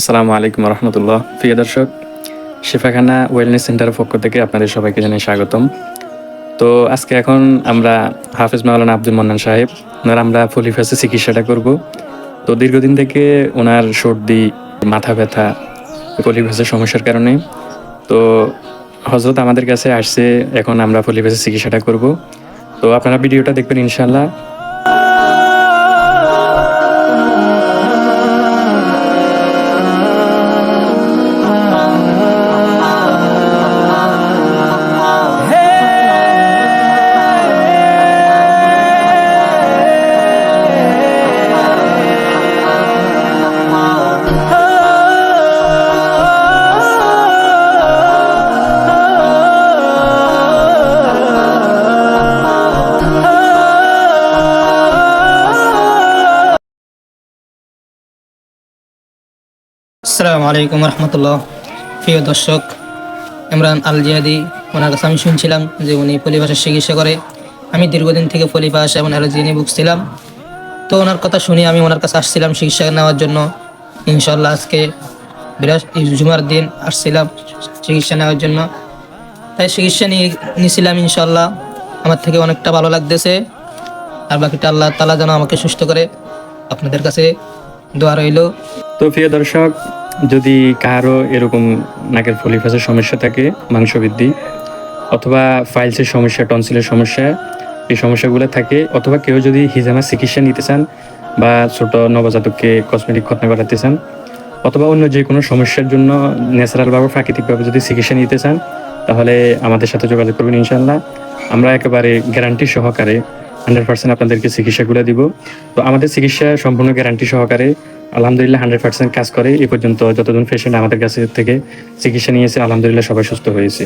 আসসালামু আলাইকুম রহমতুল্লাহ। প্রিয় দর্শক, শিফাখানা ওয়েলনেস সেন্টারের পক্ষ থেকে আপনাদের সবাইকে জানাই স্বাগতম। তো আজকে এখন আমরা হাফেজ মাওলানা আব্দুল মান্নান সাহেব ওনার আমরা পলিফেসে চিকিৎসাটা করব। তো দীর্ঘদিন থেকে ওনার সর্দি, মাথা ব্যথা, পলিফেসের সমস্যার কারণে তো হজরত আমাদের কাছে আসছে। এখন আমরা পলিফেসের চিকিৎসাটা করব। তো আপনারা ভিডিওটা দেখবেন ইনশাআল্লাহ। আসসালামু আলাইকুম রহমতুল্লাহ। প্রিয় দর্শক, ইমরান আল জিয়াদি, ওনার কাছে আমি শুনছিলাম যে উনি পলিপাসের চিকিৎসা করে। আমি দীর্ঘদিন থেকে পলিপাস এবং অ্যালার্জি নিয়ে ভুগছিলাম। তো ওনার কথা শুনে আমি ওনার কাছে আসছিলাম চিকিৎসা নেওয়ার জন্য। ইনশাল্লাহ আজকে জুমার দিন আসছিলাম চিকিৎসা নেওয়ার জন্য। তাই চিকিৎসা নিয়েছিলাম। ইনশাল্লাহ আমার থেকে অনেকটা ভালো লাগতেছে। আর বাকিটা আল্লাহ তাআলা যেন আমাকে সুস্থ করে। আপনাদের কাছে দোয়া রইল। তো প্রিয় দর্শক, যদি কারো এরকম নাকের পলিফাসের সমস্যা থাকে, মাংস বৃদ্ধি অথবা ফাইলসের সমস্যা, টনসিলের সমস্যা, এই সমস্যাগুলো থাকে, অথবা কেউ যদি হিজামা চিকিৎসা নিতে চান বা ছোট নবজাতককে কসমেটিক খতনা করাতে চান, অথবা অন্য যে কোনো সমস্যার জন্য ন্যাচারালভাবে প্রাকৃতিকভাবে যদি চিকিৎসা নিতে চান, তাহলে আমাদের সাথে যোগাযোগ করবেন ইনশাআল্লাহ। আমরা একেবারে গ্যারান্টি সহকারে 100% আপনাদেরকে চিকিৎসাগুলো দিব। তো আমাদের চিকিৎসা সম্পূর্ণ গ্যারান্টি সহকারে আলহামদুলিল্লাহ 100% কাজ করে। এ পর্যন্ত যতজন পেশেন্ট আমাদের কাছে থেকে চিকিৎসা নিয়েছে, আলহামদুলিল্লাহ সবাই সুস্থ হয়েছে।